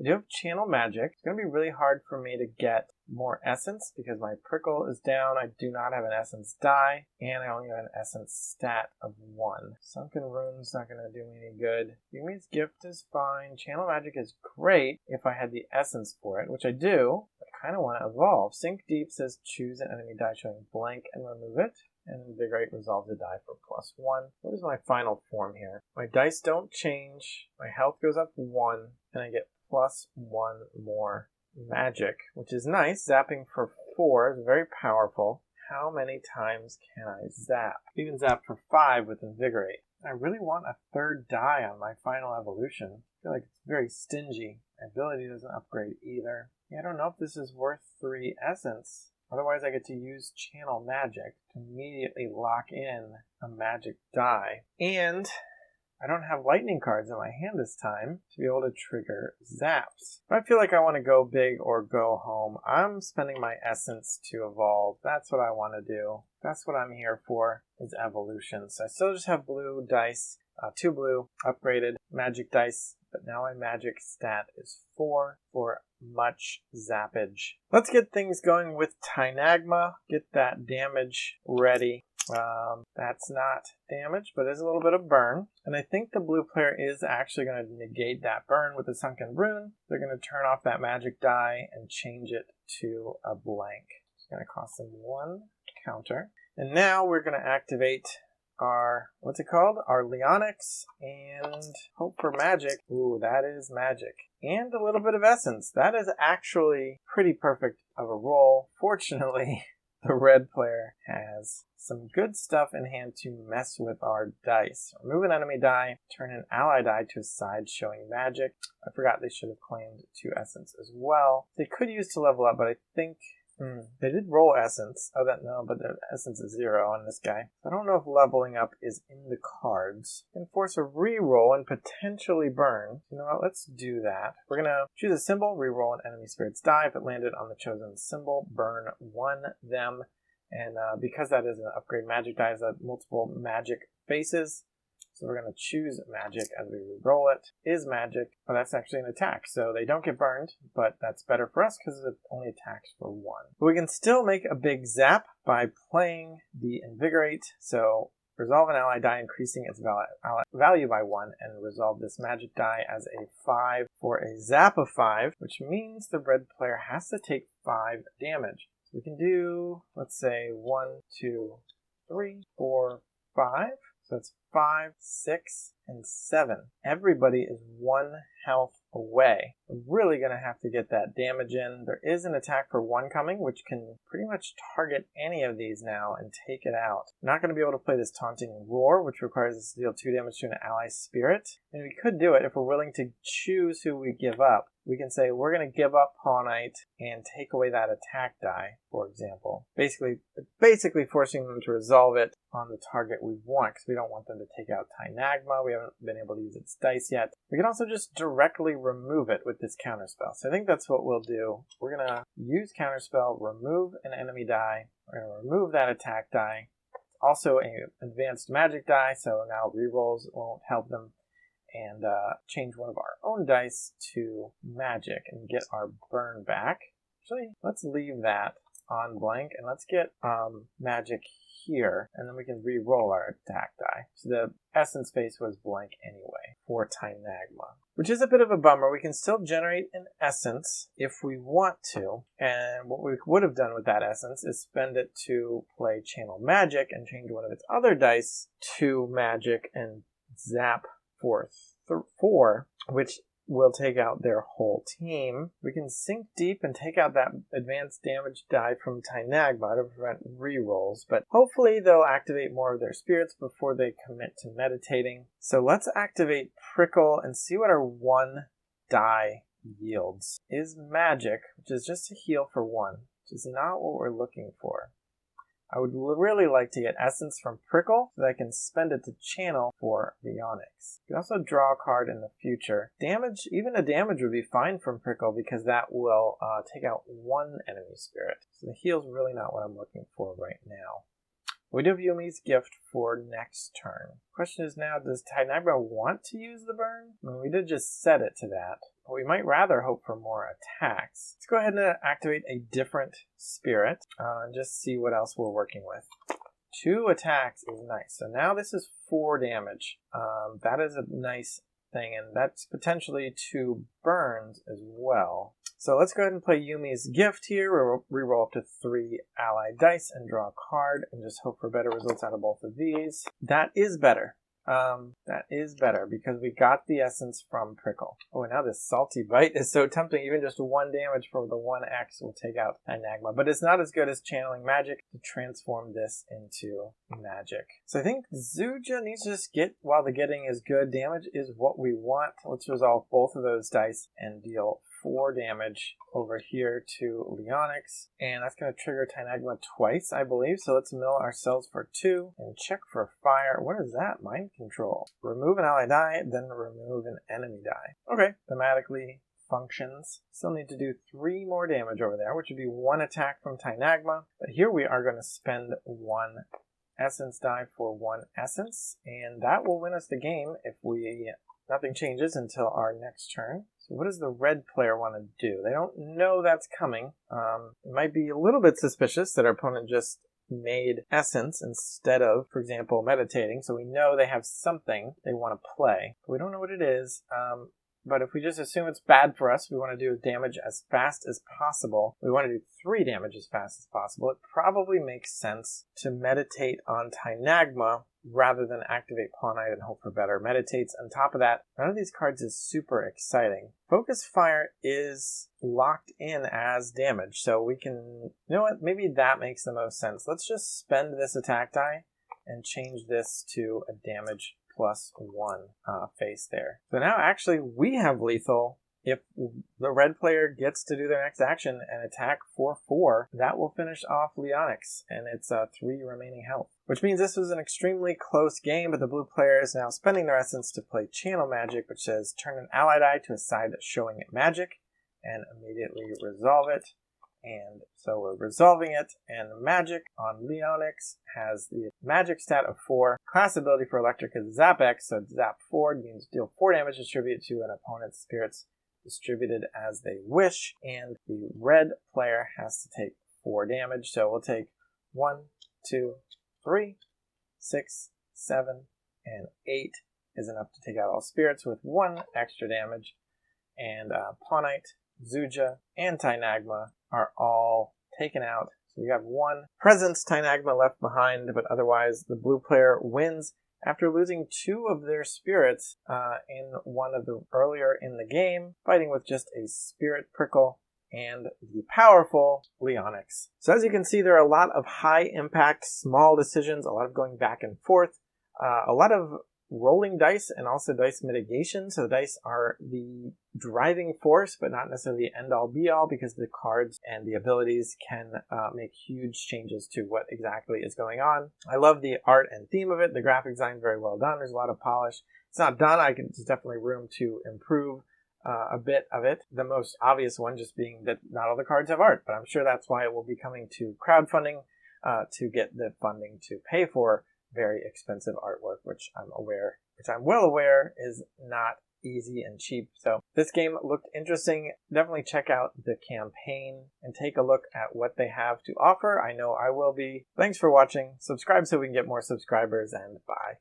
S1: do have channel magic. It's going to be really hard for me to get more essence because my prickle is down. I do not have an essence die, and I only have an essence stat of 1. Sunken Rune's not going to do me any good. Yumi's Gift is fine. Channel magic is great if I had the essence for it, which I do. I kind of want to evolve. Sink Deep says choose an enemy die showing blank and remove it. And Invigorate resolves the die for +1. What is my final form here? My dice don't change. My health goes up 1, and I get +1 more magic, which is nice. Zapping for 4 is very powerful. How many times can I zap? I even zap for 5 with Invigorate. I really want a 3rd die on my final evolution. I feel like it's very stingy. My ability doesn't upgrade either. Yeah, I don't know if this is worth 3 essence. Otherwise, I get to use channel magic to immediately lock in a magic die. And I don't have lightning cards in my hand this time to be able to trigger zaps. If I feel like I want to go big or go home, I'm spending my essence to evolve. That's what I want to do. That's what I'm here for, is evolution. So I still just have blue dice, 2 blue, upgraded magic dice, but now my magic stat is 4 for much zappage. Let's get things going with Tynagma. Get that damage ready. That's not damage, but is a little bit of burn. And I think the blue player is actually going to negate that burn with the Sunken Rune. They're going to turn off that magic die and change it to a blank. It's going to cost them 1 counter. And now we're going to activate our, what's it called? Our Leonix and hope for magic. Ooh, that is magic. And a little bit of essence. That is actually pretty perfect of a roll. Fortunately, the red player has some good stuff in hand to mess with our dice. Remove an enemy die, turn an ally die to a side showing magic. I forgot they should have claimed 2 essence as well. They could use to level up, but I think they did roll essence. Oh, that no, but their essence is 0 on this guy. I don't know if leveling up is in the cards. You can force a re-roll and potentially burn. You know what? Let's do that. We're gonna choose a symbol, re-roll an enemy spirit's die. If it landed on the chosen symbol, burn 1 them. And because that is an upgrade magic die, it has multiple magic faces. So we're going to choose magic as we re-roll it. Is magic, but that's actually an attack. So they don't get burned, but that's better for us because it only attacks for 1. But we can still make a big zap by playing the Invigorate. So resolve an ally die, increasing its value by 1, and resolve this magic die as a 5 for a zap of 5, which means the red player has to take 5 damage. So we can do, let's say, 1, 2, 3, 4, 5. So it's 5, 6, and 7. Everybody is 1 health away. We're really going to have to get that damage in. There is an attack for 1 coming, which can pretty much target any of these now and take it out. We're not going to be able to play this Taunting Roar, which requires us to deal 2 damage to an ally spirit. And we could do it if we're willing to choose who we give up. We can say we're going to give up Pawnite and take away that attack die, for example. Basically forcing them to resolve it on the target we want, because we don't want them to take out Tynagma. We haven't been able to use its dice yet. We can also just directly remove it with this counterspell. So I think that's what we'll do. We're going to use counterspell, remove an enemy die. We're going to remove that attack die. It's also an advanced magic die, so now rerolls won't help them. And change one of our own dice to magic and get our burn back. Actually, let's leave that on blank and let's get magic here, and then we can re-roll our attack die. So the essence phase was blank anyway for Tynagma, which is a bit of a bummer. We can still generate an essence if we want to, and what we would have done with that essence is spend it to play channel magic and change one of its other dice to magic and zap for 4, which will take out their whole team. We can sink deep and take out that advanced damage die from Tynagma to prevent rerolls, but hopefully they'll activate more of their spirits before they commit to meditating. So let's activate Prickle and see what our 1 die yields. Is magic, which is just a heal for 1, which is not what we're looking for. I would really like to get Essence from Prickle so that I can spend it to channel for Leonix. You can also draw a card in the future. Damage, even a damage would be fine from Prickle because that will take out 1 enemy spirit. So the heal's really not what I'm looking for right now. We do have Yumi's Gift for next turn. Question is now, does Tynagma want to use the burn? I mean, we did just set it to that, but we might rather hope for more attacks. Let's go ahead and activate a different spirit and just see what else we're working with. 2 attacks is nice. So now this is 4 damage. That is a nice thing, and that's potentially 2 burns as well. So let's go ahead and play Yumi's Gift here. We'll reroll up to 3 allied dice and draw a card and just hope for better results out of both of these. That is better. That is better because we got the essence from Prickle. Oh, and now this Salty Bite is so tempting. Even just 1 damage for the 1x will take out Tynagma. But it's not as good as channeling magic to transform this into magic. So I think Zuja needs to just get, while the getting is good, damage is what we want. Let's resolve both of those dice and deal 4 damage over here to Leonix, and that's going to trigger Tynagma twice, I believe. So let's mill ourselves for 2 and check for fire. What is that? Mind control. Remove an ally die, then remove an enemy die. Okay, thematically functions. Still need to do 3 more damage over there, which would be 1 attack from Tynagma. But here we are going to spend 1 essence die for 1 essence, and that will win us the game if nothing changes until our next turn. So what does the red player want to do? They don't know that's coming. It might be a little bit suspicious that our opponent just made essence instead of, for example, meditating. So we know they have something they want to play. But we don't know what it is. But if we just assume it's bad for us, we want to do damage as fast as possible. We want to do 3 damage as fast as possible. It probably makes sense to meditate on Tynagma rather than activate Pawn Knight and hope for better. Meditates on top of that. None of these cards is super exciting. Focus Fire is locked in as damage, so we can, you know what, maybe that makes the most sense. Let's just spend this attack die and change this to a damage +1 face there. So now actually we have lethal. If the red player gets to do their next action and attack for 4, that will finish off Leonix, and it's 3 remaining health. Which means this was an extremely close game, but the blue player is now spending their essence to play Channel Magic, which says turn an ally die to a side showing it magic, and immediately resolve it. And so we're resolving it, and magic on Leonix has the magic stat of 4. Class ability for electric is Zap X, so Zap 4 means deal 4 damage distributed to an opponent's spirits distributed as they wish, and the red player has to take 4 damage. So we'll take 1, 2, 3, 6, 7, and 8 is enough to take out all spirits with 1 extra damage. And Pawn Knight, Zuja, and Tynagma are all taken out. So we have 1 presence Tynagma left behind, but otherwise the blue player wins after losing 2 of their spirits in one of the earlier in the game, fighting with just a spirit Prickle and the powerful Leonix. So as you can see, there are a lot of high impact, small decisions, a lot of going back and forth, a lot of rolling dice and also dice mitigation. So the dice are the driving force, but not necessarily the end-all be-all, because the cards and the abilities can make huge changes to what exactly is going on. I love the art and theme of it. The graphic design very well done. There's a lot of polish. It's not done. There's definitely room to improve a bit of it. The most obvious one just being that not all the cards have art, but I'm sure that's why it will be coming to crowdfunding to get the funding to pay for very expensive artwork, which I'm well aware is not easy and cheap. So this game looked interesting. Definitely check out the campaign and take a look at what they have to offer. I know I will be. Thanks for watching. Subscribe so we can get more subscribers, and bye.